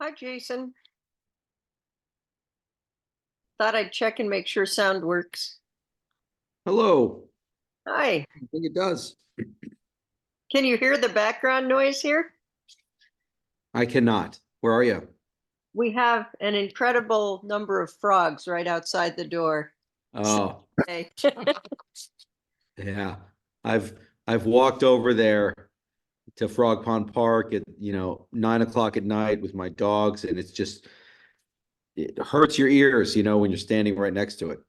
Hi, Jason. Thought I'd check and make sure sound works. Hello. Hi. I think it does. Can you hear the background noise here? I cannot. Where are you? We have an incredible number of frogs right outside the door. Oh, Hey. yeah. I've walked over there to Frog Pond Park at 9 o'clock at night with my dogs, and it hurts your ears, when you're standing right next to it.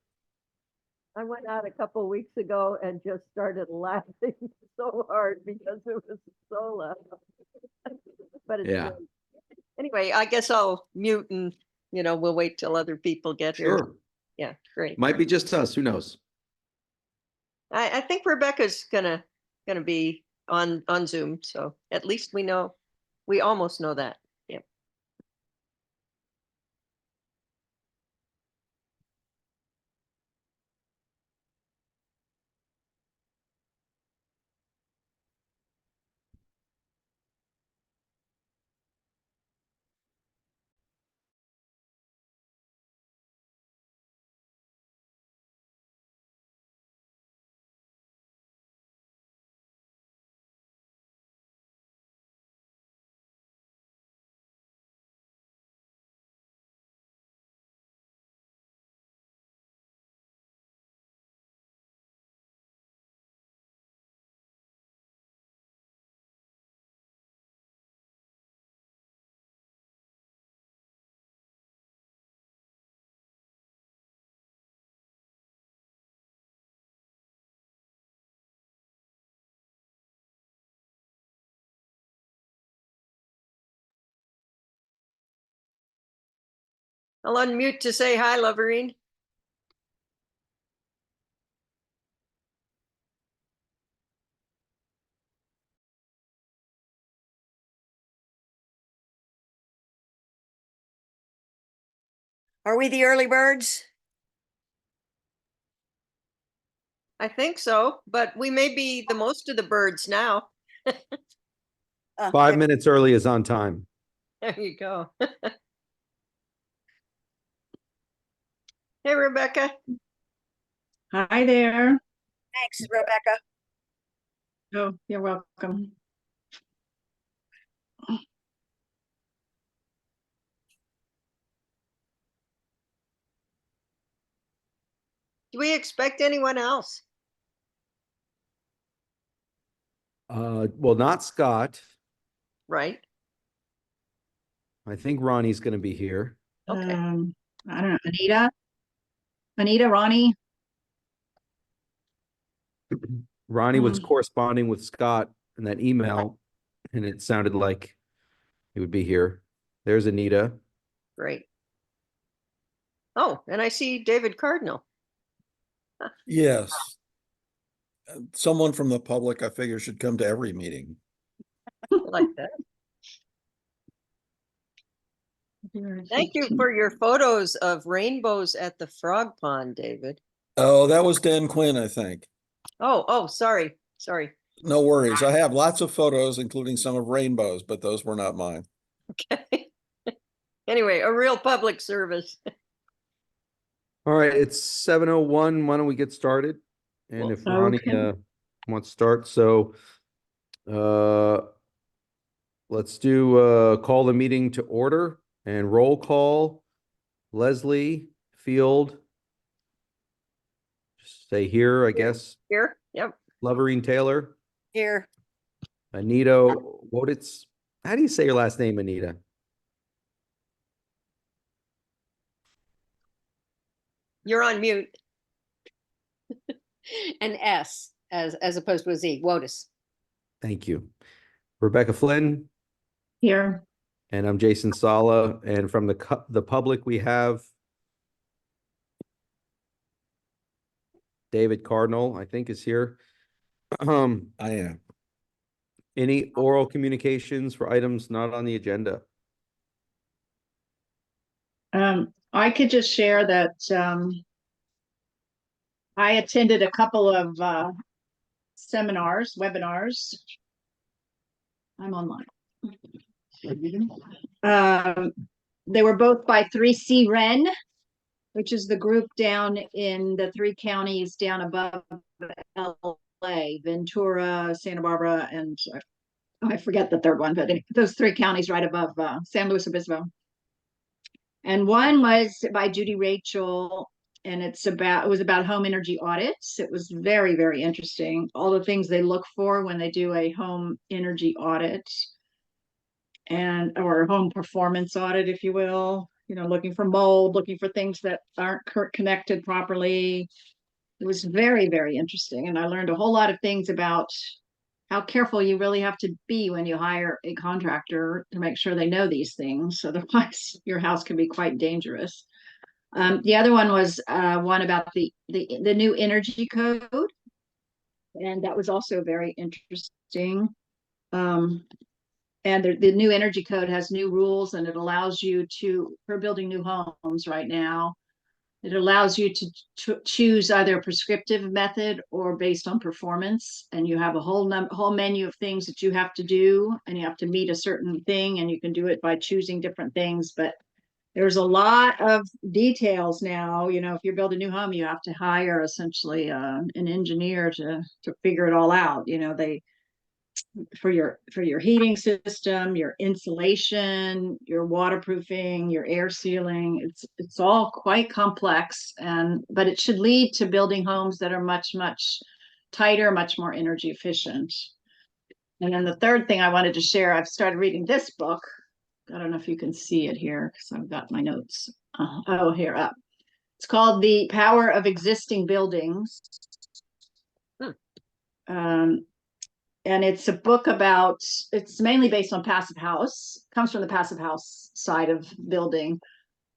I went out a couple of weeks ago and just started laughing so hard because it was so loud. But it's Yeah, great. Anyway, I guess I'll mute and we'll wait till other people get here. sure. Yeah, great. Might be just us. Who knows? I think Rebecca's gonna be on Zoom, so at least we almost know that. Yeah. I'll unmute to say hi, Loverine. Are we the early birds? I think so, but we may be the most of the birds now. 5 minutes early is on time. There you go. Hey, Rebecca. Hi there. Thanks, Rebecca. Oh, you're welcome. Do we expect anyone else? Well, not Scott. Right. I think Ronnie's going to be here. Okay. I don't know, Anita, Ronnie. Ronnie was corresponding with Scott in that email, and it sounded like he would be here. There's Anita. Great. Oh, and I see David Cardinal. Yes. Someone from the public, I figure, should come to every meeting. I like that. Thank you for your photos of rainbows at the frog pond, David. Oh, that was Dan Quinn, I think. Oh, sorry. No worries. I have lots of photos, including some of rainbows, but those were not mine. Okay. Anyway, a real public service. All right, it's 7:01. Why don't we get started? And if Ronnie wants to start, so let's do call the meeting to order and roll call. Leslie Field. Just say here, I guess. Here. Yep. Loverine Taylor. Here. Anita Woditz. How do you say your last name, Anita? You're on mute. An S as opposed to a Z. Wotus. Thank you. Rebecca Flynn. Here. And I'm Jason Sala. And from the public, we have David Cardinal, I think, is here. I am. Any oral communications for items not on the agenda? I could just share that I attended a couple of webinars. I'm online. They were both by 3C Ren, which is the group down in the three counties down above LA, Ventura, Santa Barbara, and I forget the third one, but those three counties right above San Luis Obispo. And one was by Judy Rachel, and it was about home energy audits. It was very, very interesting. All the things they look for when they do a home energy audit or home performance audit, if you will, looking for mold, looking for things that aren't connected properly. It was very, very interesting. And I learned a whole lot of things about how careful you really have to be when you hire a contractor to make sure they know these things. Otherwise, your house can be quite dangerous. The other one was one about the new energy code. And that was also very interesting. And the new energy code has new rules, and it allows you for building new homes right now, it allows you to choose either a prescriptive method or based on performance. And you have a whole menu of things that you have to do, and you have to meet a certain thing, and you can do it by choosing different things. But there's a lot of details now. If you build a new home, you have to hire essentially an engineer to figure it all out. For your heating system, your insulation, your waterproofing, your air sealing, it's all quite complex, but it should lead to building homes that are much, much tighter, much more energy efficient. And then the third thing I wanted to share, I've started reading this book. I don't know if you can see it here because I've got my notes. Here up. It's called The Power of Existing Buildings. And it's a book it's mainly based on passive house, comes from the passive house side of building,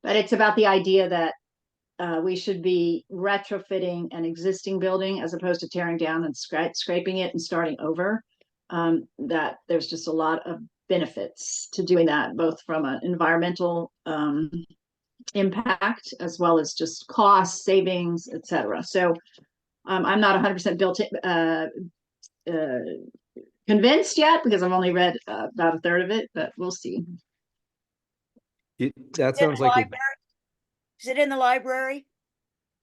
but it's about the idea that we should be retrofitting an existing building as opposed to tearing down and scraping it and starting over. That there's just a lot of benefits to doing that, both from an environmental impact as well as just cost savings, etc. So I'm not 100% convinced yet because I've only read about a third of it, but we'll see. That sounds like Is it in the library?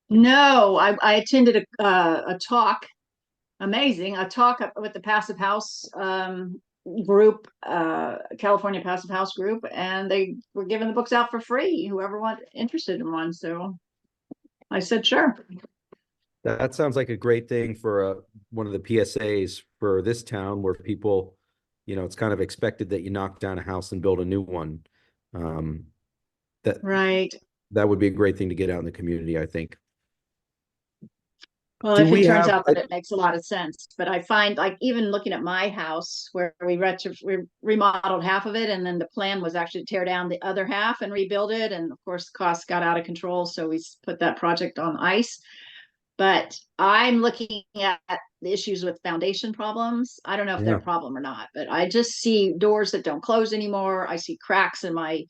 No, I attended a talk, a talk with the Passive House group, California Passive House group, and they were giving the books out for free, whoever interested in one. So I said, sure. That sounds like a great thing for one of the PSAs for this town where people, it's kind of expected that you knock down a house and build a new one. Right. That would be a great thing to get out in the community, I think. Well, if it turns out that it makes a lot of sense, but I find like even looking at my house where we remodeled half of it, and then the plan was actually to tear down the other half and rebuild it. And of course, costs got out of control. So we put that project on ice. But I'm looking at the issues with foundation problems. I don't know if they're a problem or not, but I just see doors that don't close anymore. I see cracks in my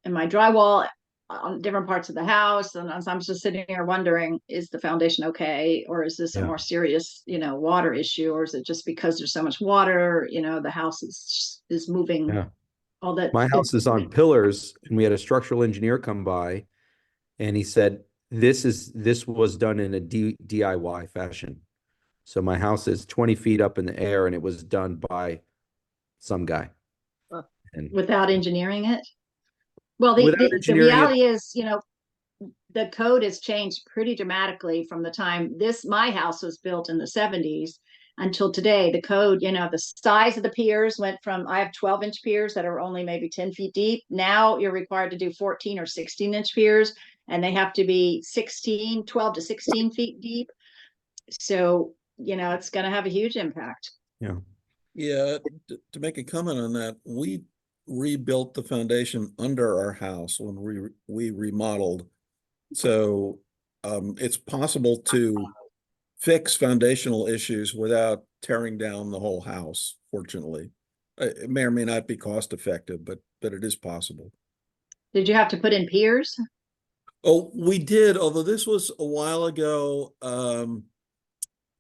drywall on different parts of the house. And I'm just sitting here wondering, is the foundation okay? Or is this a more serious, water issue? Or is it just because there's so much water, the house is moving? Yeah. All that. My house is on pillars, and we had a structural engineer come by, and he said, this was done in a DIY fashion. So my house is 20 feet up in the air, and it was done by some guy. And without engineering it? Well, the reality is, the code has changed pretty dramatically from the time my house was built in the 70s until today. The code, the size of the piers went from, I have 12-inch piers that are only maybe 10 feet deep. Now you're required to do 14 or 16-inch piers, and they have to be 12 to 16 feet deep. So, it's going to have a huge impact. Yeah. Yeah. To make a comment on that, we rebuilt the foundation under our house when we remodeled. So it's possible to fix foundational issues without tearing down the whole house, fortunately. It may or may not be cost effective, but it is possible. Did you have to put in piers? Oh, we did, although this was a while ago.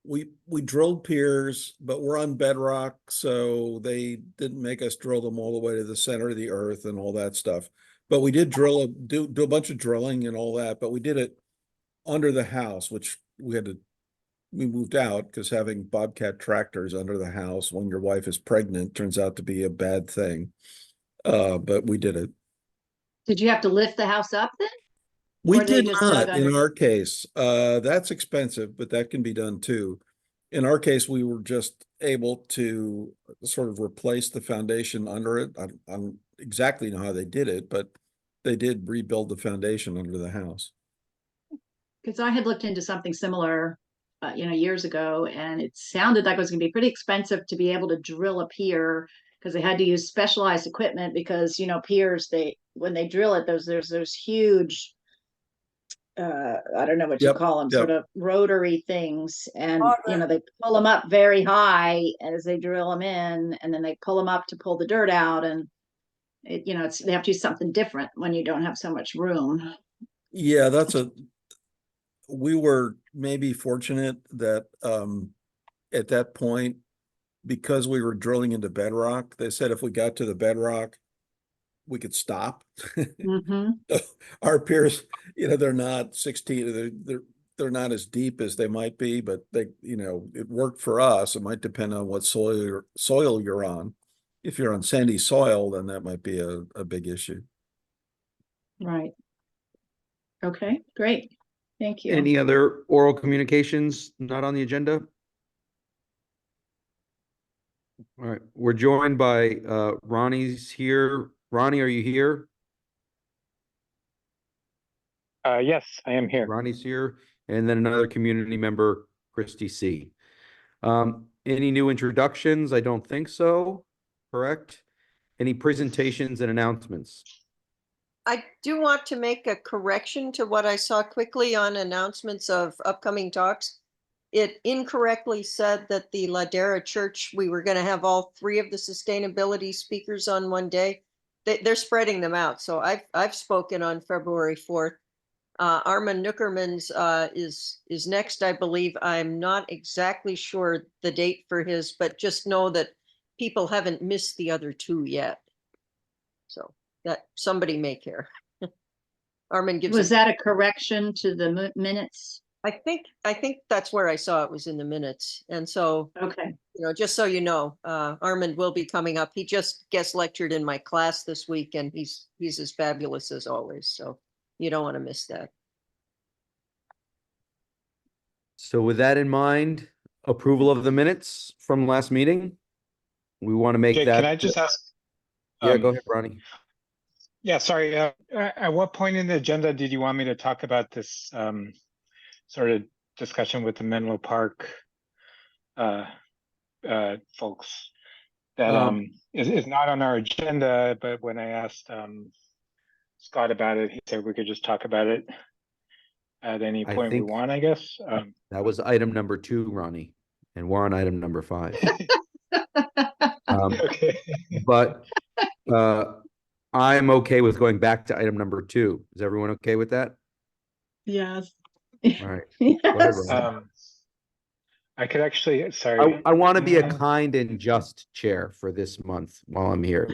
we drilled piers, but we're on bedrock, so they didn't make us drill them all the way to the center of the earth and all that stuff. But we did do a bunch of drilling and all that, but we did it under the house, which we moved out because having Bobcat tractors under the house when your wife is pregnant turns out to be a bad thing. But we did it. Did you have to lift the house up then? We Or they did just dug not in under? our case. That's expensive, but that can be done too. In our case, we were just able to sort of replace the foundation under it. I don't exactly know how they did it, but they did rebuild the foundation under the house. Because I had looked into something similar, years ago, and it sounded like it was going to be pretty expensive to be able to drill a pier because they had to use specialized equipment because, piers, when they drill it, there's those huge, I don't know what you Yep, call them, yep. sort of rotary things. And, Auger. they pull them up very high as they drill them in, and then they pull them up to pull the dirt out. And they have to use something different when you don't have so much room. Yeah, we were maybe fortunate that at that point, because we were drilling into bedrock, they said if we got to the bedrock, we could stop. Mm-hmm. Our piers, they're not 16, they're not as deep as they might be, but it worked for us. It might depend on what soil you're on. If you're on sandy soil, then that might be a big issue. Right. Okay, great. Thank you. Any other oral communications not on the agenda? All right, we're joined by Ronnie's here. Ronnie, are you here? Yes, I am here. Ronnie's here, and then another community member, Christy C. Any new introductions? I don't think so. Correct? Any presentations and announcements? I do want to make a correction to what I saw quickly on announcements of upcoming talks. It incorrectly said that the Ladera Church, we were going to have all three of the sustainability speakers on one day. They're spreading them out. So I've spoken on February 4th. Armin Nuckerman's is next, I believe. I'm not exactly sure the date for his, but just know that people haven't missed the other two yet. So that somebody may care. Armin gives. Was that a correction to the minutes? I think that's where I saw it was in the minutes. And so, Okay. just so you know, Armin will be coming up. He just guest lectured in my class this week, and he's as fabulous as always. So you don't want to miss that. So with that in mind, approval of the minutes from last meeting. We want to make Okay, that. can I just ask? Yeah, go ahead, Ronnie. Yeah, sorry. At what point in the agenda did you want me to talk about this sort of discussion with the Menlo Park folks? That is not on our agenda, but when I asked Scott about it, he said we could just talk about it at any I point we think- want, I guess. That was item number 2, Ronnie, and we're on item number 5. Okay. But I'm okay with going back to item number 2. Is everyone okay with that? Yes. All right. Go ahead, Yes. Ronnie. I could actually, sorry. I want to be a Uh, kind and just chair for this month while I'm here,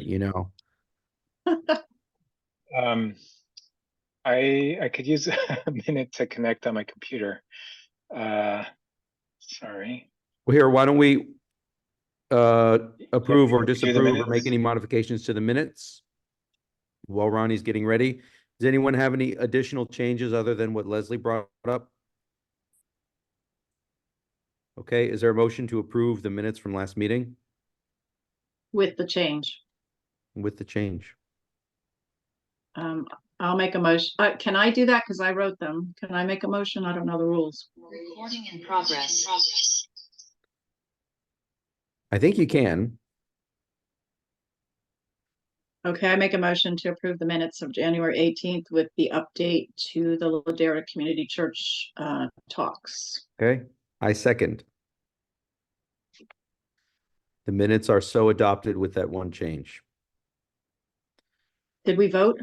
I could use a minute to connect on my computer. Sorry. Well, here, why don't we approve or do the disapprove or make minutes. any modifications to the minutes while Ronnie's getting ready? Does anyone have any additional changes other than what Leslie brought up? Okay, is there a motion to approve the minutes from last meeting With the change. with the change? I'll make a motion. Can I do that? Because I wrote them. Can I make a motion? I don't know the rules. Recording in progress. I think you can. Okay, I make a motion to approve the minutes of January 18th with the update to the Ladera Community Church talks. Okay, I second. The minutes are so adopted with that one change. Did we vote?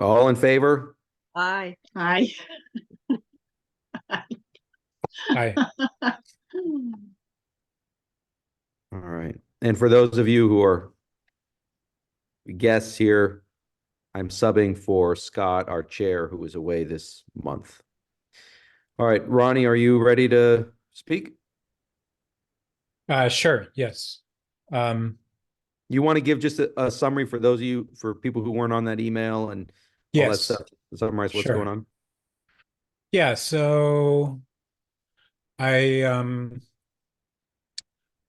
All in favor? Aye. Aye. Bye. All right. And for those of you who are guests here, I'm subbing for Scott, our chair, who is away this month. All right, Ronnie, are you ready to speak? Sure. Yes. You want to give just a summary for those of you, for people who weren't on that email and all that Yes. stuff, summarize what's Sure. going on? Yeah. So I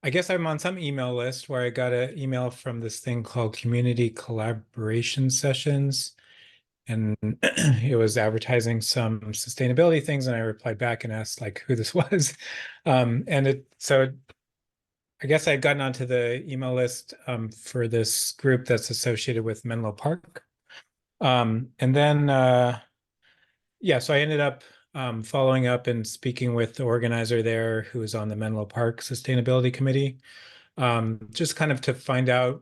guess I'm on some email list where I got an email from this thing called Community Collaboration Sessions. And it was advertising some sustainability things, and I replied back and asked like who this was. So I guess I had gotten onto the email list for this group that's associated with Menlo Park. And then yeah, so I ended up following up and speaking with the organizer there who is on the Menlo Park Sustainability Committee, just kind of to find out,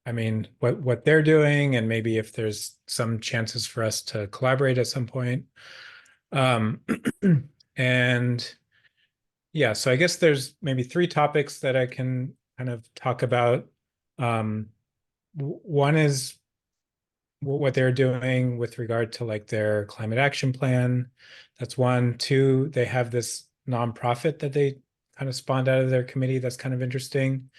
I mean, what they're doing and maybe if there's some chances for us to collaborate at some point. And yeah, so I guess there's maybe 3 topics that I can kind of talk about. One is what they're doing with regard to like their climate action plan. That's 1. 2, they have this nonprofit that they kind of spawned out of their committee. That's kind of interesting.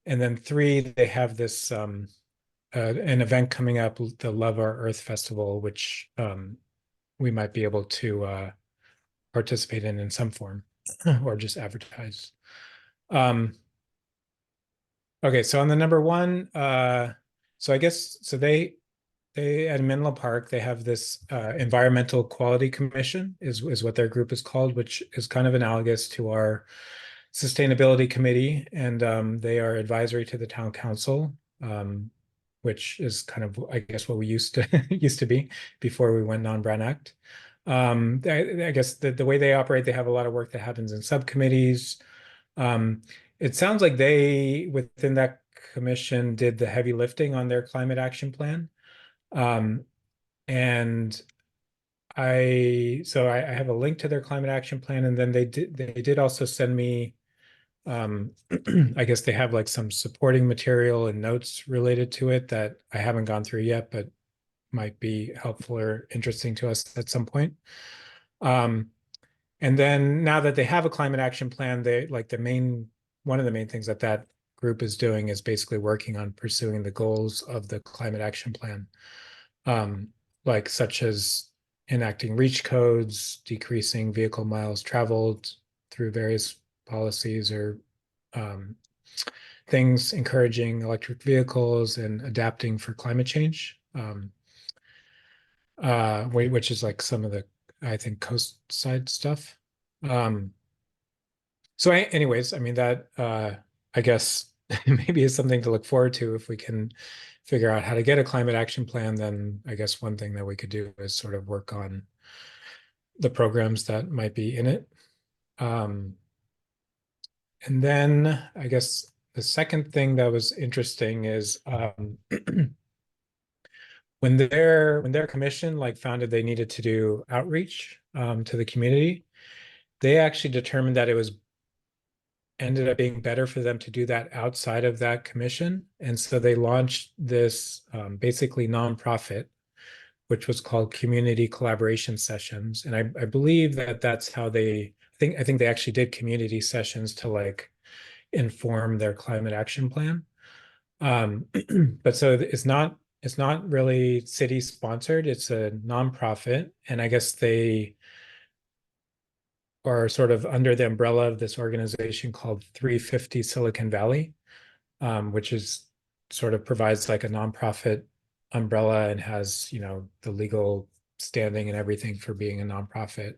And then 3, they have this an event coming up, the Love Our Earth Festival, which we might be able to participate in some form or just advertise. Okay, so on the number 1, so I guess so they at Menlo Park, they have this Environmental Quality Commission is what their group is called, which is kind of analogous to our Sustainability Committee, and they are advisory to the town council, which is kind of, I guess, what we used to be before we went non-Brown Act. I guess the way they operate, they have a lot of work that happens in subcommittees. It sounds like they, within that commission, did the heavy lifting on their climate action plan. And I have a link to their climate action plan, and then they did also send me, I guess they have like some supporting material and notes related to it that I haven't gone through yet, but might be helpful or interesting to us at some point. And then now that they have a climate action plan, they like one of the main things that group is doing is basically working on pursuing the goals of the climate action plan. Like such as enacting REACH codes, decreasing vehicle miles traveled through various policies or things encouraging electric vehicles and adapting for climate change, which is like some of the, I think, coast side stuff. So anyways, I mean, that I guess maybe is something to look forward to if we can figure out how to get a climate action plan. Then I guess one thing that we could do is sort of work on the programs that might be in it. And then I guess the second thing that was interesting is when their commission like founded they needed to do outreach to the community, they actually determined that it ended up being better for them to do that outside of that commission. And so they launched this basically nonprofit, which was called Community Collaboration Sessions. And I believe that's how I think they actually did community sessions to like inform their climate action plan. But so it's not really city sponsored, it's a nonprofit. And I guess they are sort of under the umbrella of this organization called 350 Silicon Valley, which is sort of provides like a nonprofit umbrella and has, the legal standing and everything for being a nonprofit.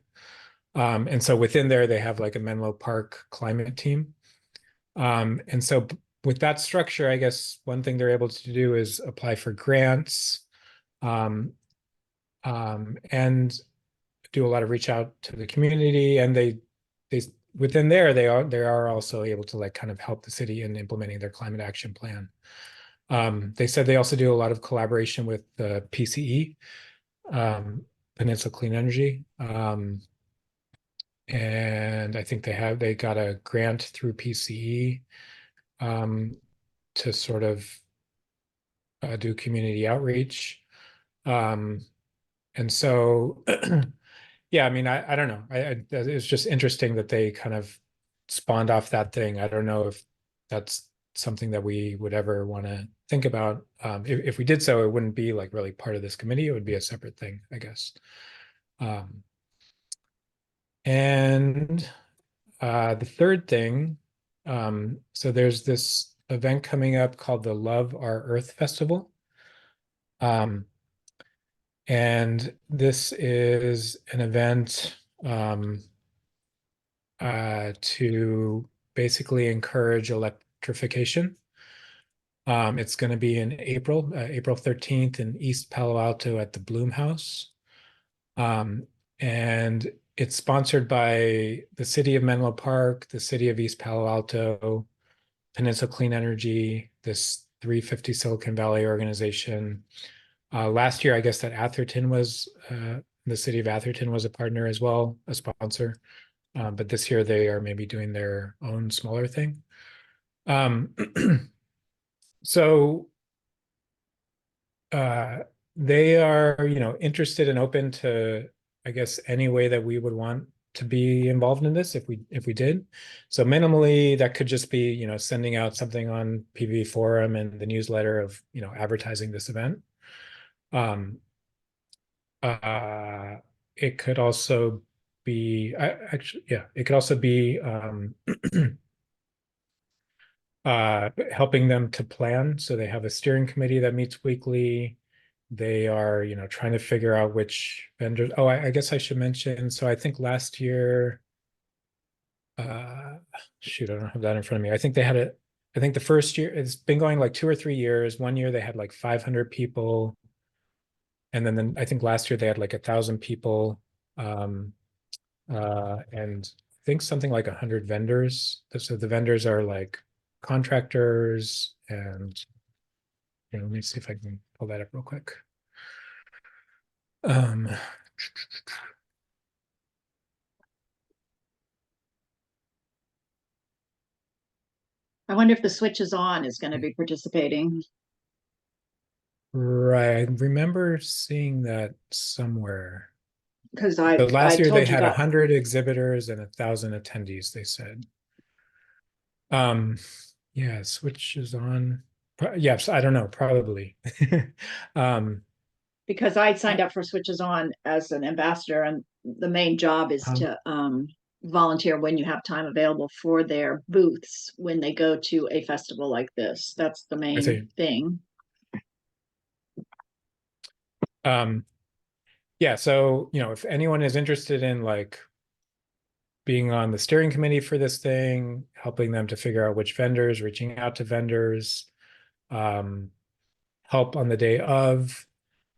And so within there, they have like a Menlo Park climate team. And so with that structure, I guess one thing they're able to do is apply for grants, and do a lot of reach out to the community, and they within there they are also able to like kind of help the city in implementing their climate action plan. They said they also do a lot of collaboration with the PCE, Peninsula Clean Energy. And I think they got a grant through PCE to sort of do community outreach. And so, yeah, I mean, I don't know. It's just interesting that they kind of spawned off that thing. I don't know if that's something that we would ever want to think about. If we did so, it wouldn't be like really part of this committee. It would be a separate thing, I guess. And the third thing, so there's this event coming up called the Love Our Earth Festival. And this is an event to basically encourage electrification. It's going to be in April 13th in East Palo Alto at the Bloom House. And it's sponsored by the city of Menlo Park, the city of East Palo Alto, Peninsula Clean Energy, this 350 Silicon Valley organization. Last year, I guess that Atherton was, the city of Atherton was a partner as well, a sponsor. But this year they are maybe doing their own smaller thing. So they are, interested and open to, I guess, any way that we would want to be involved in this if we did. So minimally, that could just be, sending out something on PV Forum and the newsletter of, advertising this event. It could also be, it could also be helping them to plan. So they have a steering committee that meets weekly. They are, trying to figure out which vendors. Oh, I guess I should mention. So I think last year, shoot, I don't have that in front of me. I think the first year, it's been going like 2 or 3 years. One year they had like 500 people. And then I think last year they had like 1,000 people. And I think something like 100 vendors. So the vendors are like contractors and, let me see if I can pull that up real quick. I wonder if the Switch Is On is going to be participating. Right, I remember seeing that somewhere. Because But last I year told they you had that 100 exhibitors and 1,000 attendees, they said. Yeah, Switch Is On. Yes, I don't know, probably. because I signed up for Switch Is On as an ambassador, and the main job is to volunteer when you have time available for their booths when they go to a festival like this. That's the see. main thing. Yeah, so, if anyone is interested in like being on the steering committee for this thing, helping them to figure out which vendors, reaching out to vendors, help on the day of,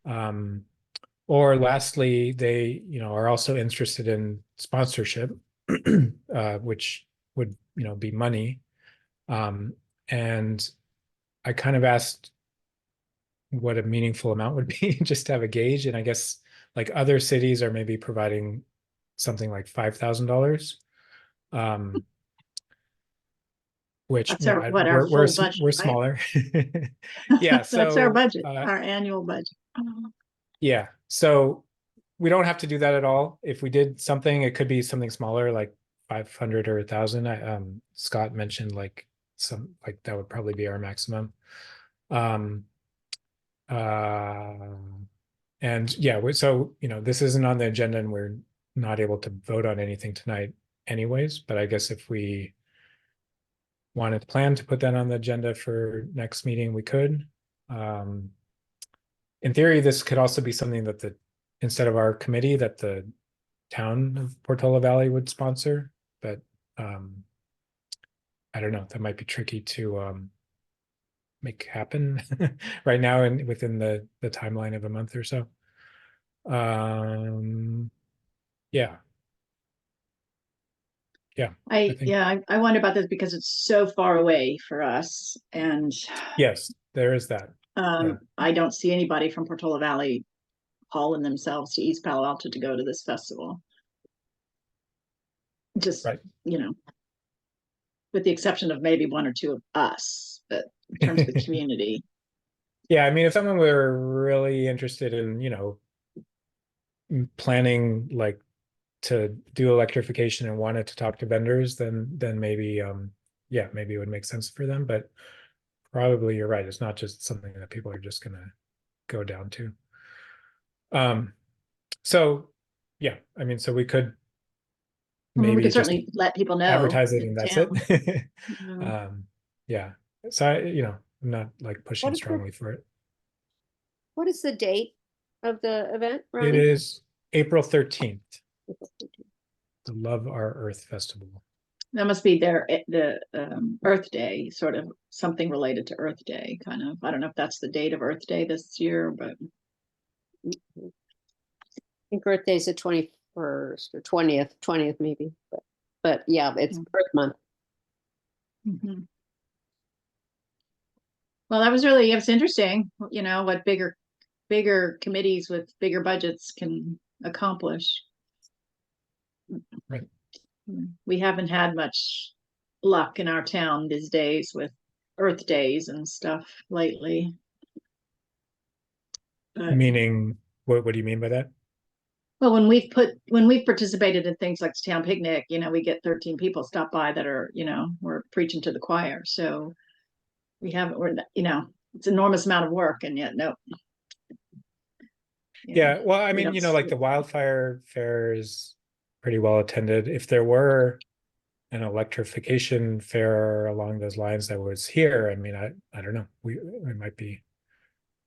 or lastly, they, are also interested in sponsorship, which would, be money. And I kind of asked what a meaningful amount would be just to have a gauge. And I guess like other cities are maybe providing something like $5,000. Which That's our full budget, we're right? smaller. Yeah, that's our so budget, our annual budget. yeah, so we don't have to do that at all. If we did something, it could be something smaller, like 500 or 1,000. Scott mentioned like that would probably be our maximum. And yeah, so this isn't on the agenda and we're not able to vote on anything tonight anyways, but I guess if we wanted to plan to put that on the agenda for next meeting, we could. In theory, this could also be something that instead of our committee, that the town of Portola Valley would sponsor, but I don't know, that might be tricky to make happen right now and within the timeline of a month or so. Yeah. I wonder about this because it's so far away for us, and yes, there is that. I don't see anybody from Portola Valley hauling themselves to East Palo Alto to go to this festival. Just, Right. you know, with the exception of maybe one or two of us, but in terms of the community. Yeah, I mean, if someone were really interested in, planning like to do electrification and wanted to talk to vendors, then maybe yeah, maybe it would make sense for them. But probably you're right. It's not just something that people are just gonna go down to. So yeah, I mean, so we could I mean, we maybe could just certainly let people know. advertise it in and that's town. it. Yeah. Yeah. So I'm not like pushing What is the- strongly for it. What is the date of the event, It Ronnie? is April 13th, the Love Our Earth Festival. That must be the Earth Day, sort of something related to Earth Day, kind of. I don't know if that's the date of Earth Day this year, but I think Earth Day's the 21st or 20th maybe, but yeah, it's Earth Month. mhm. Well, it was interesting, you know, what bigger committees with bigger budgets can accomplish. Right. We haven't had much luck in our town these days with Earth Days and stuff lately. But, Meaning, what do you mean by that? well, when we've participated in things like the town picnic, you know, we get 13 people stop by that are, you know, we're preaching to the choir. So you know, it's an enormous amount of work, and yet no. Yeah, well, I we mean, don't like the wildfire fair is pretty well attended. If there were an electrification fair along those lines that was here, I mean, I don't know, we might be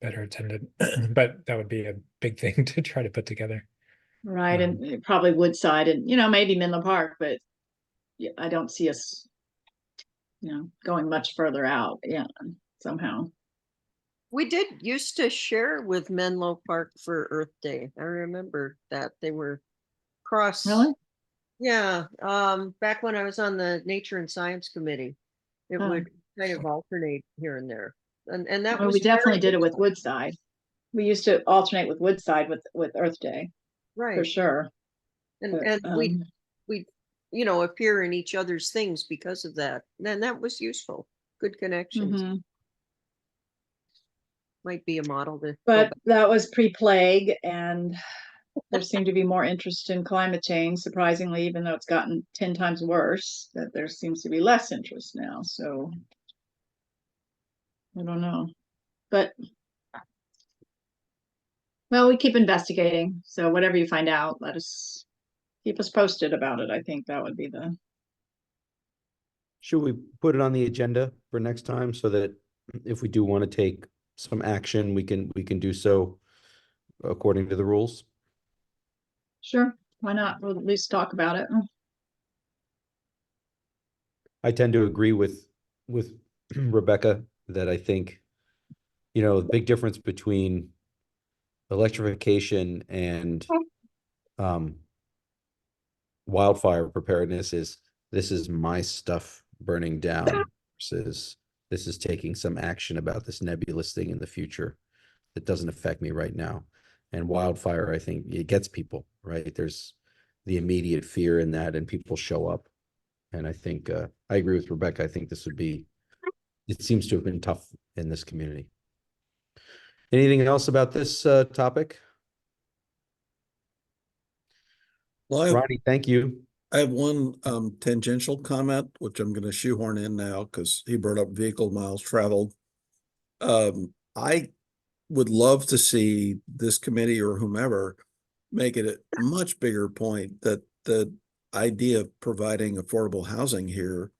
better attended, but that would be a big thing to try to put together. Right, and probably Woodside and, you know, maybe Menlo Park, but yeah, I don't see us, you know, going much further out, yeah, somehow. We did used to share with Menlo Park for Earth Day. I remember that they were cross. Really? Yeah, back when I was on the Nature and Science Committee, it Oh. would kind of alternate here and there. And that Well, was we definitely very did it with useful. Woodside. We used to alternate with Woodside with Earth Day, for Right. sure. And But, and we appear in each other's things because of that. And that was useful. Good connections. mhm. Might be a model to go But back. that was pre-plague, and there seemed to be more interest in climate change, surprisingly, even though it's gotten 10 times worse, that there seems to be less interest now. So I don't know. But well, we keep investigating. So whatever you find out, keep us posted about it. I think that would be the Should we put it on the agenda for next time so that if we do want to take some action, we can do so according to the rules? sure. Why not? We'll at least talk about it. I tend to agree with Rebecca that I think, the big difference between electrification and wildfire preparedness is this is my stuff burning down versus this is taking some action about this nebulous thing in the future that doesn't affect me right now. And wildfire, I think it gets people, right? There's the immediate fear in that and people show up. And I think, I agree with Rebecca. I think it seems to have been tough in this community. Anything else about this topic? Well, Ronnie, thank you. I have one tangential comment, which I'm going to shoehorn in now because he brought up vehicle miles traveled. I would love to see this committee or whomever make it a much bigger point that the idea of providing affordable housing here,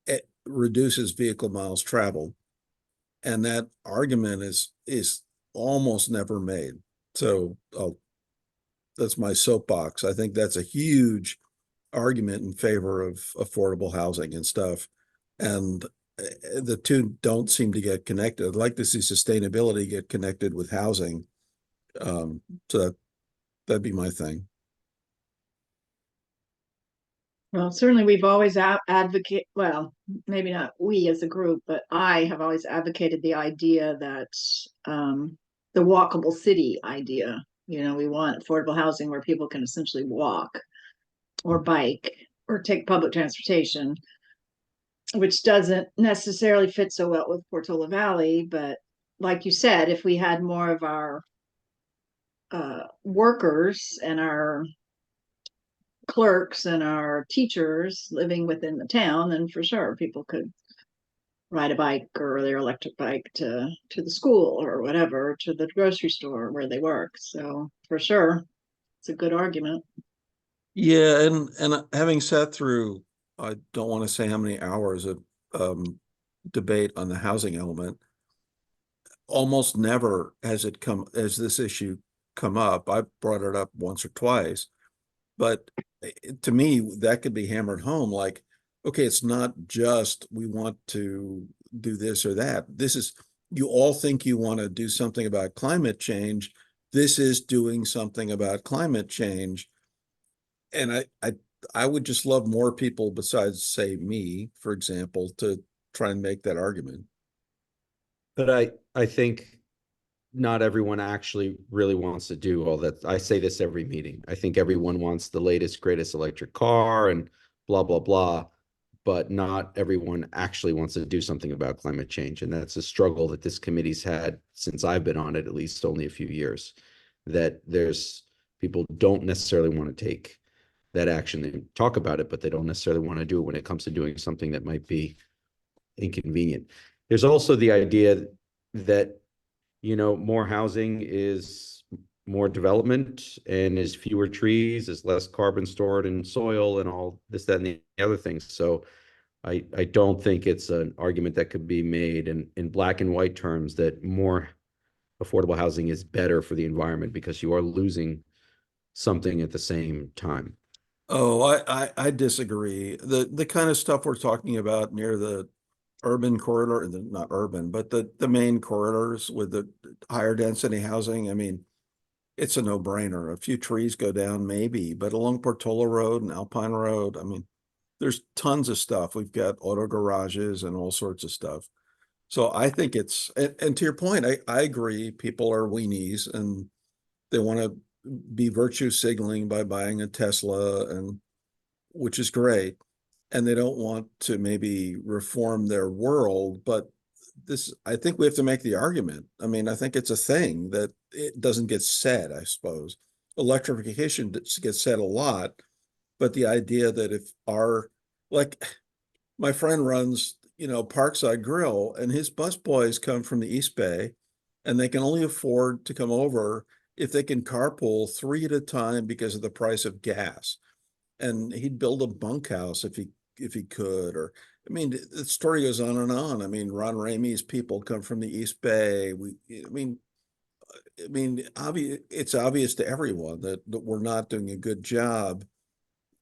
it reduces vehicle miles traveled. And that argument is almost never made. So that's my soapbox. I think that's a huge argument in favor of affordable housing and stuff. And the two don't seem to get connected. I'd like to see sustainability get connected with housing. So that'd be my thing. Well, certainly we've always advocate, well, maybe not we as a group, but I have always advocated the idea that the walkable city idea. We want affordable housing where people can essentially walk or bike or take public transportation, which doesn't necessarily fit so well with Portola Valley. But like you said, if we had more of our workers and our clerks and our teachers living within the town, then for sure people could ride a bike or their electric bike to the school or whatever, to the grocery store where they work. So for sure, it's a good argument. Yeah, and having sat through, I don't want to say how many hours of debate on the housing element, almost never has this issue come up. I brought it up once or twice, but to me, that could be hammered home like, okay, it's not just we want to do this or that. This is, you all think you want to do something about climate change. This is doing something about climate change. And I would just love more people besides, say, me, for example, to try and make that argument. But I think not everyone actually really wants to do all that. I say this every meeting. I think everyone wants the latest, greatest electric car and blah, blah, blah. But not everyone actually wants to do something about climate change. And that's a struggle that this committee's had since I've been on it, at least only a few years, that there's people don't necessarily want to take that action. They talk about it, but they don't necessarily want to do it when it comes to doing something that might be inconvenient. There's also the idea that, more housing is more development and is fewer trees, is less carbon stored in soil and all this, that, and the other things. So I don't think it's an argument that could be made in black and white terms that more affordable housing is better for the environment, because you are losing something at the same time. Oh, I disagree. The kind of stuff we're talking about near the urban corridor, not urban, but the main corridors with the higher density housing, I mean, it's a no-brainer. A few trees go down, maybe, but along Portola Road and Alpine Road, I mean, there's tons of stuff. We've got auto garages and all sorts of stuff. So I think it's, and to your point, I agree, people are weenies and they want to be virtue signaling by buying a Tesla, and which is great. And they don't want to maybe reform their world, but I think we have to make the argument. I mean, I think it's a thing that it doesn't get said, I suppose. Electrification gets said a lot, but the idea that if like my friend runs, Parkside Grill, and his bus boys come from the East Bay, and they can only afford to come over if they can carpool 3 at a time because of the price of gas. And he'd build a bunkhouse if he could, or I mean, the story goes on and on. I mean, Ron Ramey's people come from the East Bay. It's obvious to everyone that we're not doing a good job.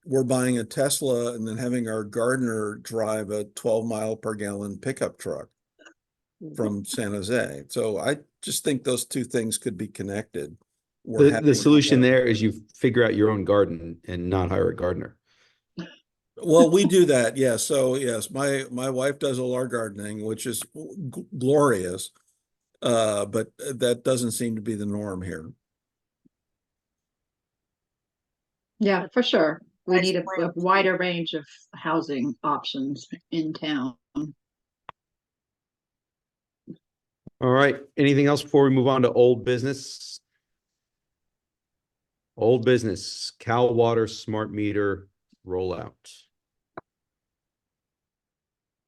We're buying a Tesla and then having our gardener drive a 12-mile-per-gallon pickup truck from San Jose. So I just think those two things could be connected. The solution there is you figure out your own garden and not hire a gardener. Well, we do that. Yeah. So yes, my wife does all our gardening, which is glorious. But that doesn't seem to be the norm here. Yeah, for sure. We Nice need a plan. wider range of housing options in town. All right. Anything else before we move on to old business? Old business, Cal Water smart meter rollout.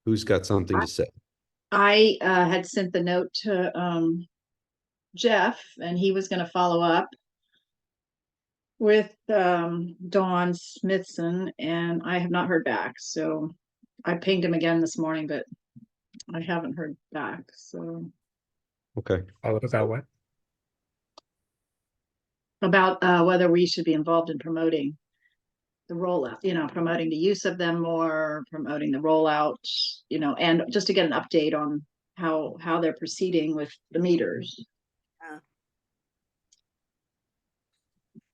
Who's got something to say? I had sent the note to Jeff, and he was going to follow up with Dawn Smithson, and I have not heard back. So I pinged him again this morning, but I haven't heard back. So Okay. All about what? about whether we should be involved in promoting the rollout, promoting the use of them more, promoting the rollout, and just to get an update on how they're proceeding with the meters.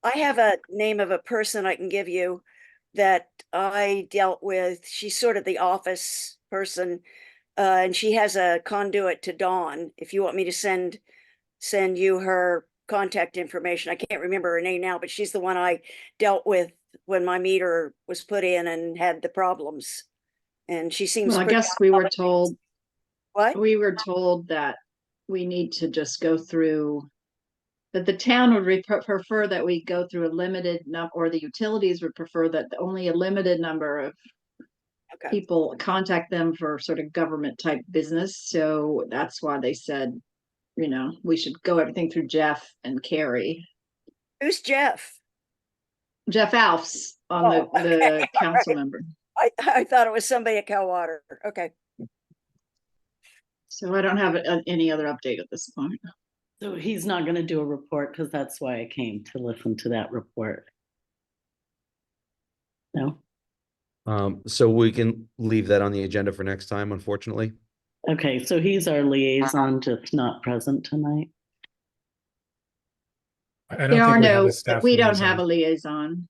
I have a name of a person I can give you that I dealt with. She's sort of the office person, and she has a conduit to Dawn. If you want me to send send you her contact information. I can't remember her name now, but she's the one I dealt with when my meter was put in and had the problems. And she seems Well, I pretty guess we were on top of things. told, What? we were told that we need to just go through, that the town would prefer that we go through a limited number, or the utilities would prefer that only a limited number of Okay. people contact them for sort of government type business. So that's why they said, you know, we should go everything through Jeff and Carrie. Who's Jeff? Jeff Alfs on Oh, the okay. council Alright. member. I thought it was somebody at Cal Water. Okay. So I don't have any other update at this point. So he's not gonna do a report, because that's why I came to listen to that report. No? So we can leave that on the agenda for next time, unfortunately. Okay, so he's our liaison, just not present tonight. I don't There are think we have no, a staff we don't have a liaison. liaison.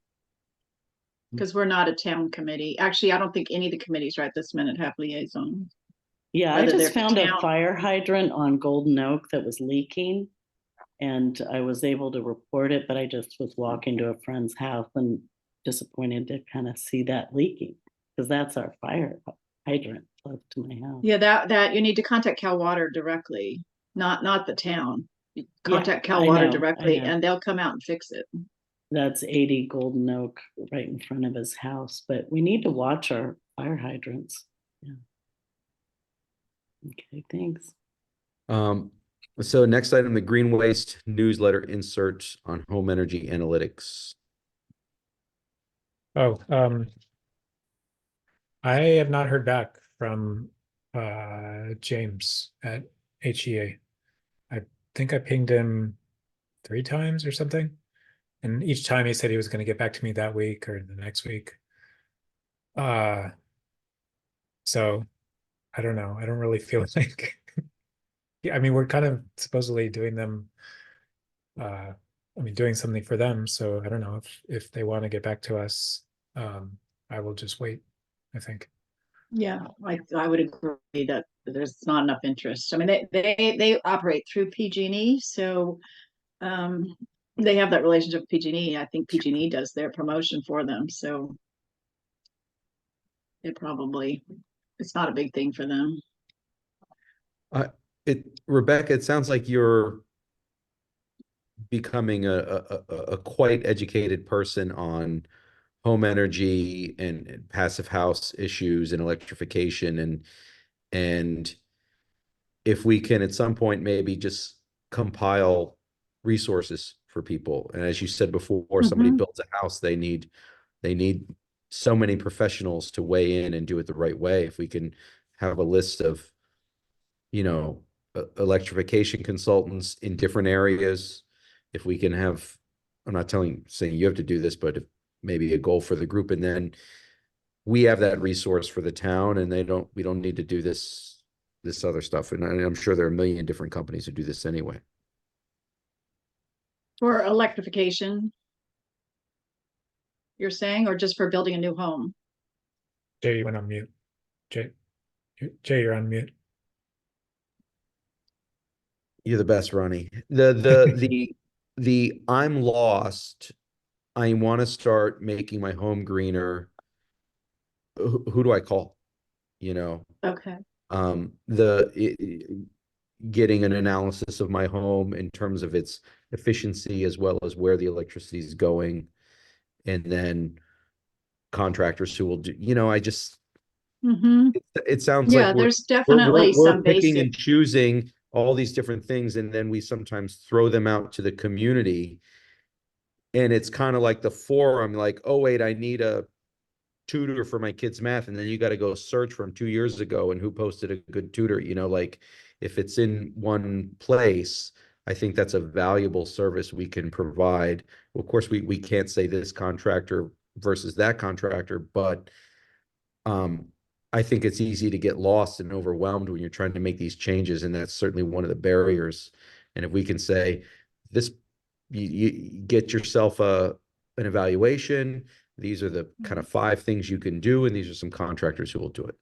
Because we're not a town committee. Actually, I don't think any of the committees right this minute have liaisons. Yeah, I Whether just they're found a town- fire hydrant on Golden Oak that was leaking. And I was able to report it, but I just was walking to a friend's house and disappointed to kind of see that leaking. Because that's our fire hydrant close to my house. Yeah, that you need to contact Cal Water directly, not the town. You Contact Cal I Water know, I directly know. and they'll come out and fix it. That's 80 Golden Oak right in front of his house, but we need to watch our fire hydrants. Yeah. Okay, thanks. So next item, the Green Waste newsletter insert on home energy analytics. Oh, I have not heard back from James at HEA. I think I pinged him 3 times or something. And each time he said he was going to get back to me that week or the next week. So I don't know. I don't really feel like, yeah, I mean, we're kind of supposedly doing them, doing something for them. So I don't know if they want to get back to us, I will just wait, I think. Yeah, I would agree that there's not enough interest. I mean, they operate through PG&E, so they have that relationship with PG&E. I think PG&E does their promotion for them, so it's not a big thing for them. Rebecca, it sounds like you're becoming a quite educated person on home energy and passive house issues and electrification, and if we can at some point maybe just compile resources for people. And as you said before, somebody builds a house, they need so many professionals to weigh in and do it the right way. If we can have a list of, electrification consultants in different areas, if we can have, I'm not saying you have to do this, but if maybe a goal for the group, and then we have that resource for the town, and we don't need to do this other stuff. And I'm sure there are a million different companies who do this anyway. For electrification, you're saying, or just for building a new home? Jay, you went on mute. Jay, you're on mute. You're the best, Ronnie. The I'm lost. I want to start making my home greener. Who do I call? Okay. Getting an analysis of my home in terms of its efficiency as well as where the electricity is going, and then contractors who will do. It sounds Yeah, like there's definitely we're some picking basic. and choosing all these different things, and then we sometimes throw them out to the community, and it's kind of like the forum, like, oh wait, I need a tutor for my kid's math, and then you got to go search from 2 years ago and who posted a good tutor. Like if it's in one place, I think that's a valuable service we can provide. Of course, we can't say this contractor versus that contractor, but I think it's easy to get lost and overwhelmed when you're trying to make these changes, and that's certainly one of the barriers. And if we can say this, you get yourself an evaluation. These are the kind of 5 things you can do, and these are some contractors who will do it.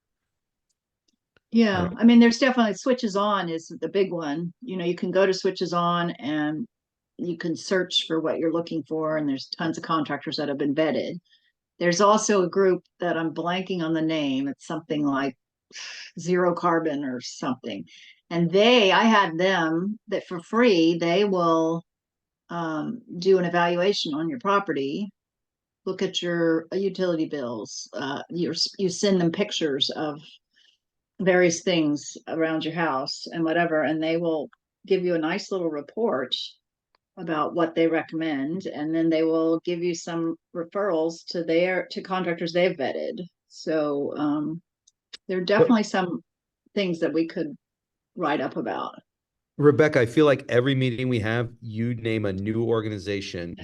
Yeah, Right. I mean, there's definitely switches on is the big one. You know, you can go to switches on and you can search for what you're looking for, and there's tons of contractors that have been vetted. There's also a group that I'm blanking on the name. It's something like Zero Carbon or something. And I had them that for free, they will do an evaluation on your property, look at your utility bills. You send them pictures of various things around your house and whatever, and they will give you a nice little report about what they recommend, and then they will give you some referrals to contractors they've vetted. So there are definitely some things that we could write up about. Rebecca, I feel like every meeting we have, you name a new organization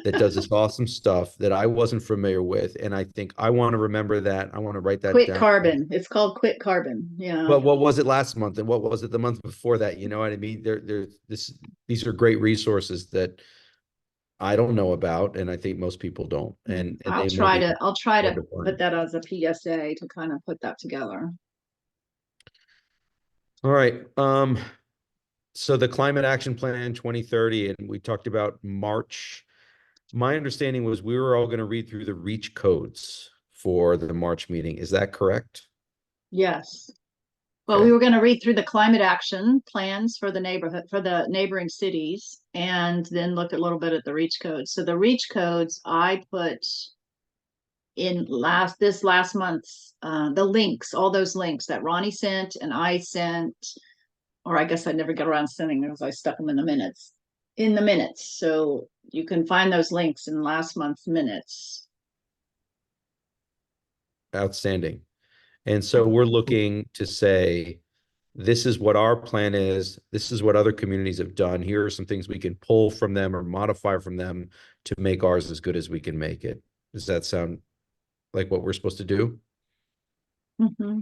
that does this awesome stuff that I wasn't familiar with. And I think I want to remember that. I want to write that Quit down. Carbon. It's called Quit Carbon. Yeah. But what was it last month? And what was it the month before that? You know what I mean? These are great resources that I don't know about, and I think most people don't. And I'll they try may be to hard to put find. that as a PSA to kind of put that together. All right. So the climate action plan 2030, and we talked about March. My understanding was we were all going to read through the REACH codes for the March meeting. Is that correct? Yes. Well, Okay. we were going to read through the climate action plans for the neighborhood, for the neighboring cities, and then look a little bit at the REACH codes. So the REACH codes I put in this last month's the links, all those links that Ronnie sent and I sent, or I guess I never got around sending them because I stuck them in the minutes. So you can find those links in last month's minutes. Outstanding. And so we're looking to say, this is what our plan is. This is what other communities have done. Here are some things we can pull from them or modify from them to make ours as good as we can make it. Does that sound like what we're supposed to do? Mm-hmm.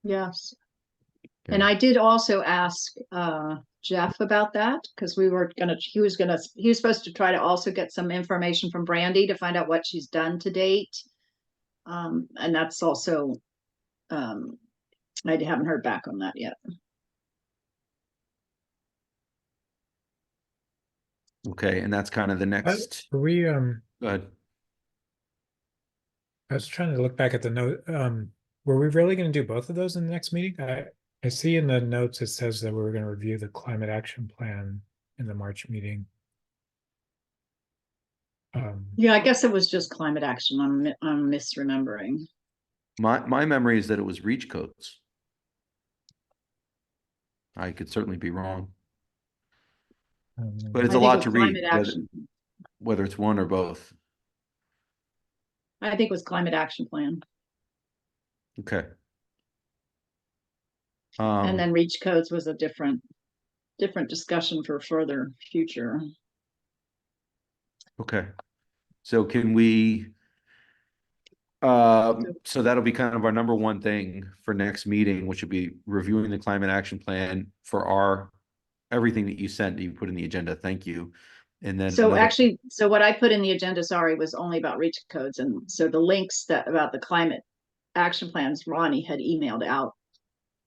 Yes. Okay. And I did also ask Jeff about that because he was supposed to try to also get some information from Brandy to find out what she's done to date. And that's also, I haven't heard back on that yet. Okay, and that's kind of the next. Were we, Go ahead. I was trying to look back at the note. Were we really going to do both of those in the next meeting? I see in the notes it says that we were going to review the climate action plan in the March meeting. Yeah, I guess it was just climate action. I'm misremembering. My memory is that it was REACH codes. I could certainly be wrong, but it's I a think lot it to was read, climate action. whether it's one or both. I think it was climate action plan. Okay. And then REACH codes was a different discussion for further future. Okay. So can we, so that'll be kind of our number one thing for next meeting, which would be reviewing the climate action plan for everything that you sent, that you put in the agenda. Thank you. And then So what I put in the agenda, sorry, was only about REACH codes. And so the links about the climate action plans, Ronnie had emailed out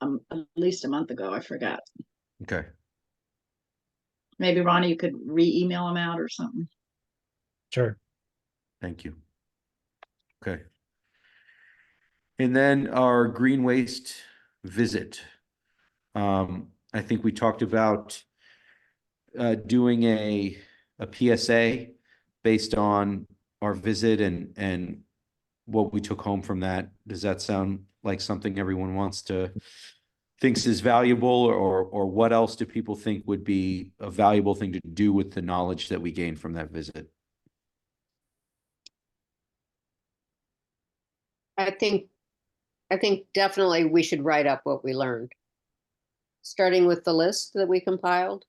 at least a month ago. I forgot. Okay. Maybe Ronnie, you could re-email them out or something. Sure. Thank you. Okay. And then our green waste visit. I think we talked about doing a PSA based on our visit and what we took home from that. Does that sound like something everyone thinks is valuable, or what else do people think would be a valuable thing to do with the knowledge that we gained from that visit? I think definitely we should write up what we learned. Starting with the list that we compiled.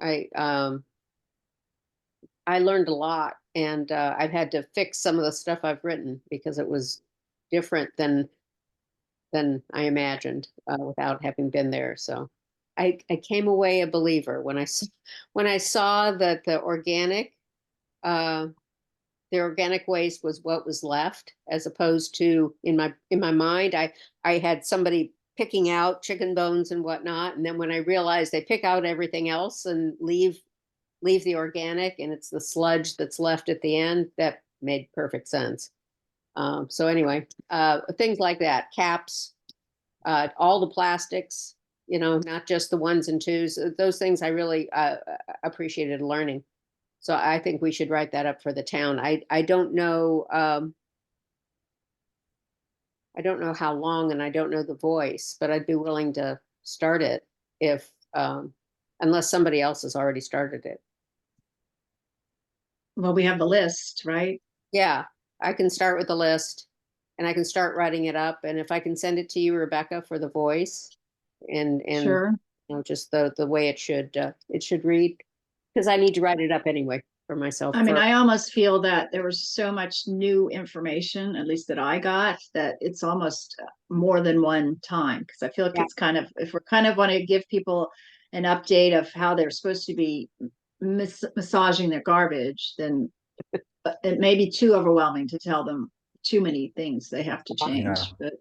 I learned a lot, and I've had to fix some of the stuff I've written because it was different than I imagined without having been there. So I came away a believer when I saw that the organic waste was what was left, as opposed to in my mind, I had somebody picking out chicken bones and whatnot. And then when I realized they pick out everything else and leave the organic, and it's the sludge that's left at the end, that made perfect sense. So anyway, things like that, caps, all the plastics, you know, not just the ones and twos, those things I really appreciated learning. So I think we should write that up for the town. I don't know, I don't know how long, and I don't know the voice, but I'd be willing to start it if, unless somebody else has already started it. Well, we have the list, right? Yeah, I can start with the list and I can start writing it up. And if I can send it to you, Rebecca, for the voice and Sure. you know, just the way it should read, because I need to write it up anyway for myself. I mean, for- I almost feel that there was so much new information, at least that I got, that it's almost more than one time. Because I feel like Yeah. it's kind of, if we're kind of want to give people an update of how they're supposed to be massaging their garbage, then it may be too overwhelming to tell them too many things they have to change. Yeah. But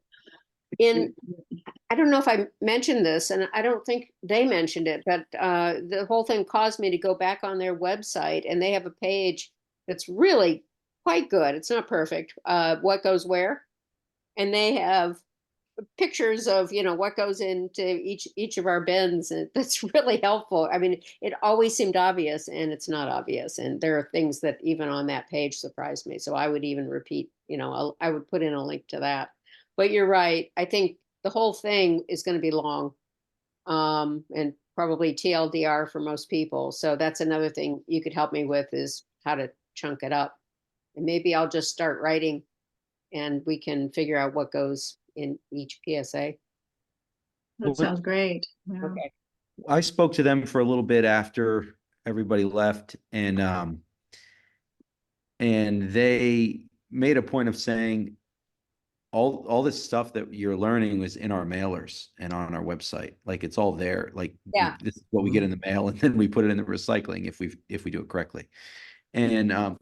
I don't know if I mentioned this, and I don't think they mentioned it, but the whole thing caused me to go back on their website, and they have a page that's really quite good. It's not perfect. What goes where, and they have pictures of, you know, what goes into each of our bins, and that's really helpful. I mean, it always seemed obvious, and it's not obvious, and there are things that even on that page surprised me. So I would even repeat, you know, I would put in a link to that. But you're right. I think the whole thing is going to be long, and probably TLDR for most people. So that's another thing you could help me with, is how to chunk it up. And maybe I'll just start writing and we can figure out what goes in each PSA. that sounds great. Yeah. Okay. I spoke to them for a little bit after everybody left, and they made a point of saying all this stuff that you're learning was in our mailers and on our website. Like, it's all there. Like, Yeah. this is what we get in the mail, and then we put it in the recycling if we do it correctly. And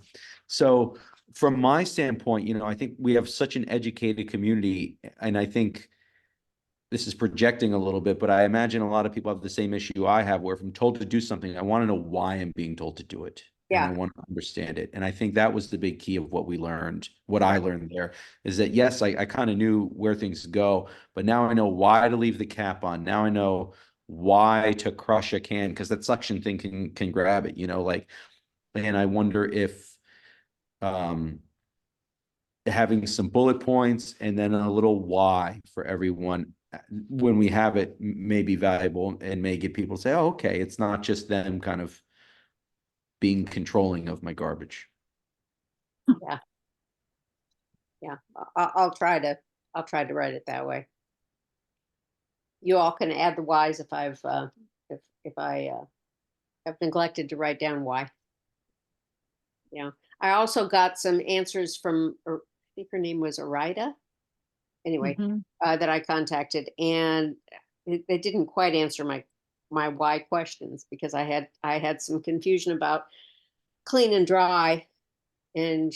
so from my standpoint, you know, I think we have such an educated community, and I think this is projecting a little bit, but I imagine a lot of people have the same issue I have, where if I'm told to do something, I want to know why I'm being told to do it. And I Yeah. want to understand it. And I think that was the big key of what we learned, what I learned there, is that yes, I kind of knew where things go, but now I know why to leave the cap on. Now I know why to crush a can, because that suction thing can grab it, you know, like, and I wonder if having some bullet points and then a little why for everyone when we have it may be valuable and may get people to say, oh, okay, it's not just them kind of being controlling of my garbage. Yeah. I'll try to write it that way. You all can add the whys if if I have neglected to write down why. Yeah. I also got some answers from, I think her name was Arida. Anyway, Mhm. that I contacted, and they didn't quite answer my why questions, because I had some confusion about clean and dry, and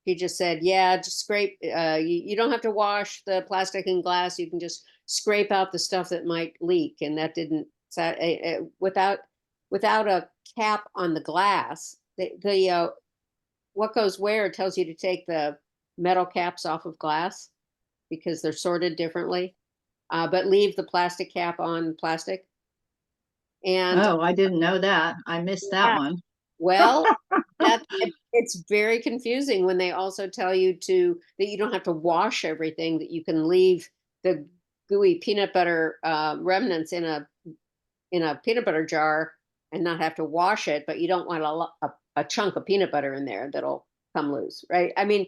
he just said, yeah, just scrape, you don't have to wash the plastic and glass, you can just scrape out the stuff that might leak. And that didn't, without a cap on the glass, the what goes where tells you to take the metal caps off of glass because they're sorted differently, but leave the plastic cap on plastic. And Oh, I didn't know that. I missed that Yeah. one. well, it's very confusing when they also tell you that you don't have to wash everything, that you can leave the gooey peanut butter remnants in a peanut butter jar and not have to wash it, but you don't want a chunk of peanut butter in there that'll come loose, right? I mean,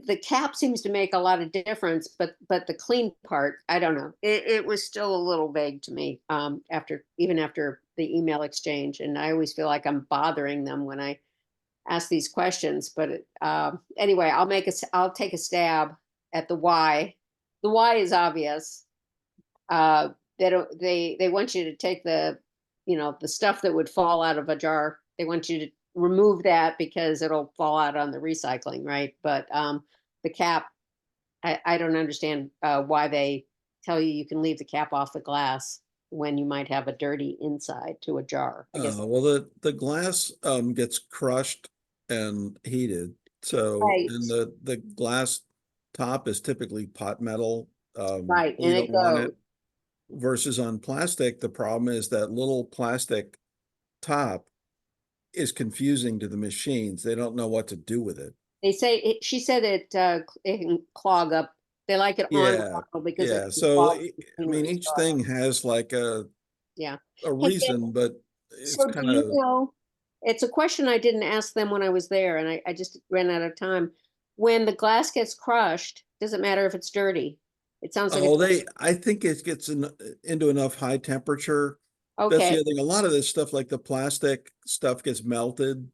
the cap seems to make a lot of difference, but the clean part, I don't know. It was still a little vague to me after the email exchange, and I always feel like I'm bothering them when I ask these questions. But anyway, I'll take a stab at the why. The why is obvious. They want you to take the stuff that would fall out of a jar. They want you to remove that because it'll fall out on the recycling, right? But the cap, I don't understand why they tell you you can leave the cap off the glass when you might have a dirty inside to a jar. I guess. Well, the glass gets crushed and heated. So, Right. and the glass top is typically pot metal. Right, You and don't it want goes. it. Versus on plastic, the problem is that little plastic top is confusing to the machines. They don't know what to do with it. They say she said it can clog up. They like it on the Yeah, bottle because it yeah. can So, clog the I mean, machinery, each so, thing has like yeah. a Hey, reason, but it's so do kind you of, know, it's a question I didn't ask them when I was there, and I just ran out of time. When the glass gets crushed, does it matter if it's dirty? It sounds like oh, it's I think it gets into enough high temperature. That's the okay. other thing. A lot of this stuff, like the plastic stuff gets melted.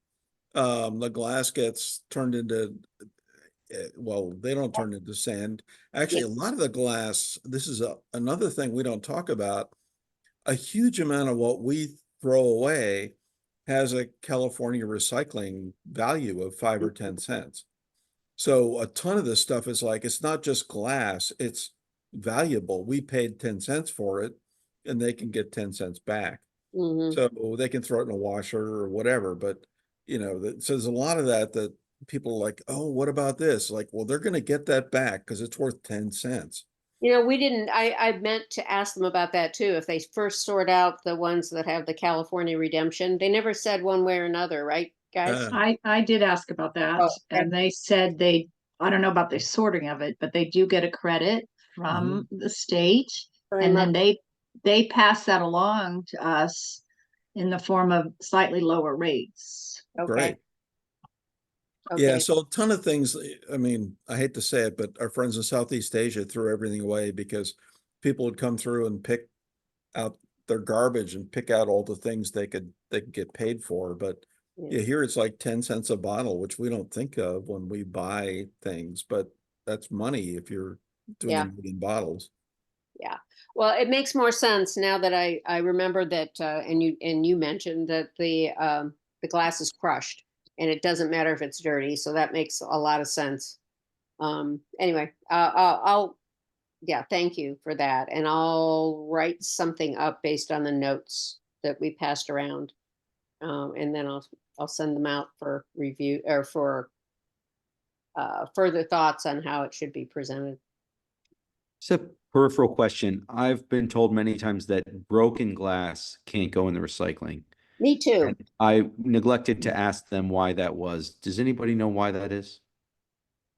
The glass gets turned into, well, they don't turn into sand. Actually, Yeah. a lot of the glass, this is another thing we don't talk about. A huge amount of what we throw away has a California recycling value of 5 or 10 cents. So a ton of this stuff is like, it's not just glass, it's valuable. We paid 10 cents for it and they can get 10 cents back. Mhm. So they can throw it in a washer or whatever. But, so there's a lot of that people are like, oh, what about this? Like, well, they're going to get that back because it's worth 10 cents. You know, we didn't, I meant to ask them about that too. If they first sort out the ones that have the California redemption, they never said one way or another, right, guys? I did ask about that, Oh, and they said I don't know about the sorting of it, but they do get a credit from the state, very and much. then they pass that along to us in the form of slightly lower rates. Okay, Great. Yeah, okay, so a ton of things. I mean, I hate to say it, but our friends in Southeast Asia threw everything away because people would come through and pick out their garbage and pick out all the things they could get paid for. But yeah. yeah, here it's like 10 cents a bottle, which we don't think of when we buy things, but that's money if you're doing Yeah. a million bottles. Yeah. Well, it makes more sense now that I remember that, and you mentioned that the glass is crushed and it doesn't matter if it's dirty. So that makes a lot of sense. Anyway, yeah, thank you for that. And I'll write something up based on the notes that we passed around. And then I'll send them out for review or for further thoughts on how it should be presented. Just a peripheral question. I've been told many times that broken glass can't go in the recycling. Me too. And I neglected to ask them why that was. Does anybody know why that is?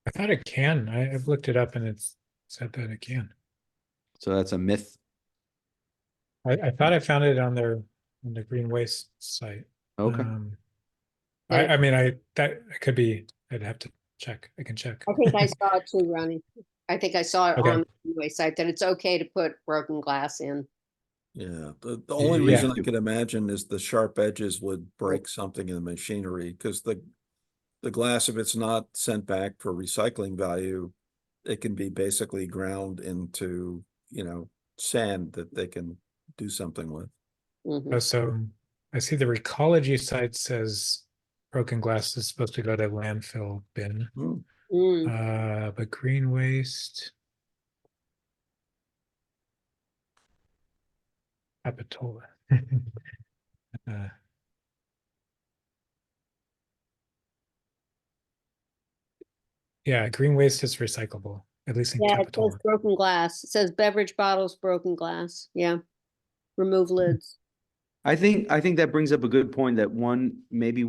I thought it can. I've looked it up and it's said that it can. So that's a myth. I thought I found it on the Green Waste site. Okay. I mean, that could be, I'd have to check. I can check. I think I saw it too, Ronnie. I think I saw it Okay. on the Freeway site that it's okay to put broken glass in. Yeah, the only Yeah. reason I could imagine is the sharp edges would break something in the machinery because the glass, if it's not sent back for recycling value, it can be basically ground into, sand that they can do something with. Mhm. So I see the Recology site says broken glass is supposed to go to landfill bin. Mm. But Green Waste. Capitola. Yeah, Green Waste is recyclable, at least in Yeah, it says Capitola. broken glass. It says beverage bottles, broken glass. Yeah. Remove lids. I think that brings up a good point that maybe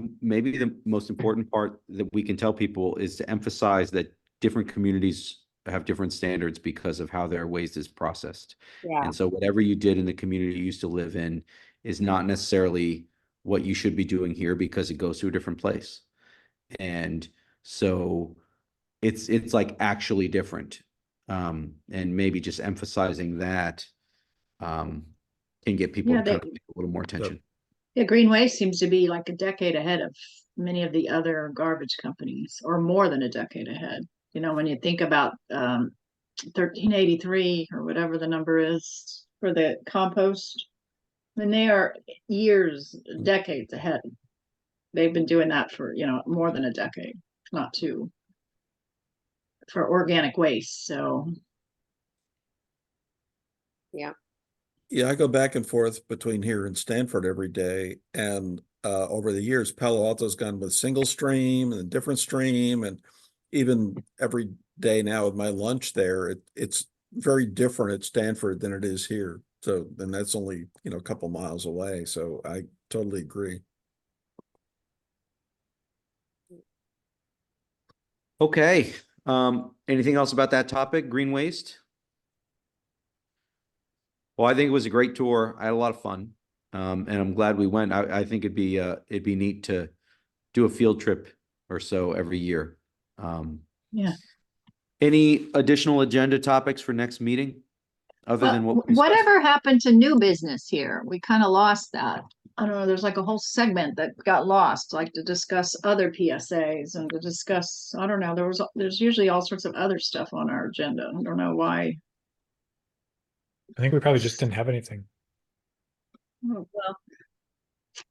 the most important part that we can tell people is to emphasize that different communities have different standards because of how their waste is processed. Yeah. And so whatever you did in the community you used to live in is not necessarily what you should be doing here because it goes to a different place. And so it's like actually different. And maybe just emphasizing that can get people to kind of pay a little more attention. Yeah, Green Waste seems to be like a decade ahead of many of the other garbage companies, or more than a decade ahead. When you think about 1383 or whatever the number is for the compost, then they are years, decades ahead. They've been doing that for, more than a decade, not two, for organic waste. So Yeah. Yeah, I go back and forth between here and Stanford every day, and over the years, Palo Alto's gone with single stream and a different stream, and even every day now with my lunch there, it's very different at Stanford than it is here. So, and that's only, a couple miles away. So I totally agree. Okay, anything else about that topic, green waste? Well, I think it was a great tour. I had a lot of fun. And I'm glad we went. I think it'd be neat to do a field trip or so every year. Yeah. Any additional agenda topics for next meeting? Other than what we discussed? Whatever happened to new business here? We kind of lost that. I don't know, there's like a whole segment that got lost, like to discuss other PSAs and to discuss, I don't know, there's usually all sorts of other stuff on our agenda. I don't know why. I think we probably just didn't have anything. Oh, well,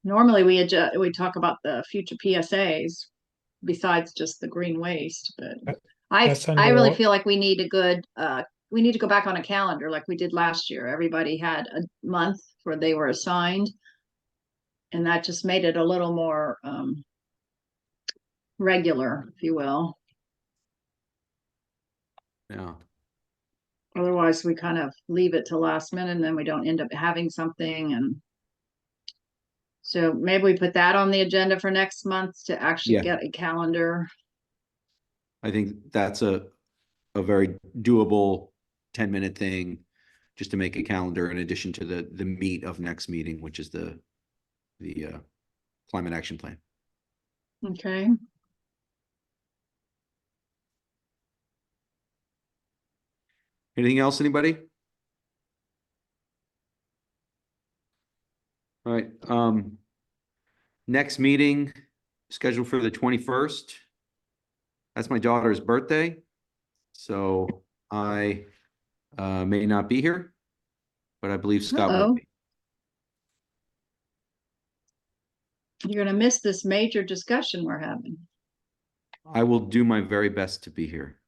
normally we talk about the future PSAs besides just the green waste, but That's I under really all- feel like we need we need to go back on a calendar like we did last year. Everybody had a month where they were assigned. And that just made it a little more regular, if you will. Yeah. Otherwise, we kind of leave it to last minute and then we don't end up having something. And so maybe we put that on the agenda for next month to actually Yeah. get a calendar. I think that's a very doable 10-minute thing, just to make a calendar in addition to the meat of next meeting, which is the climate action plan. Okay. Anything else, anybody? All right, next meeting scheduled for the 21st. That's my daughter's birthday, so I may not be here, but I believe Scott will Uh-oh. be. You're gonna miss this major discussion we're having. I will do my very best to be here.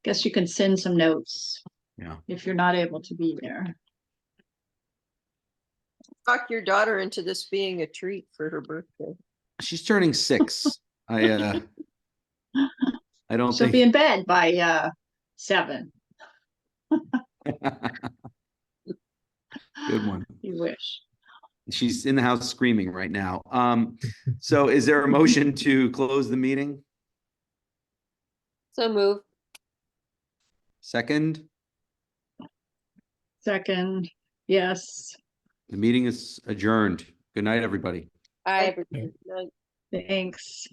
Guess you can send some notes. Yeah. If you're not able to be there. Talk your daughter into this being a treat for her birthday. She's turning 6. I don't She'll think. be in bed by 7. Good one. You wish. She's in the house screaming right now. So is there a motion to close the meeting? So move. Second, Second, yes. the meeting is adjourned. Good night, everybody. Bye, Bye. everybody. Thanks.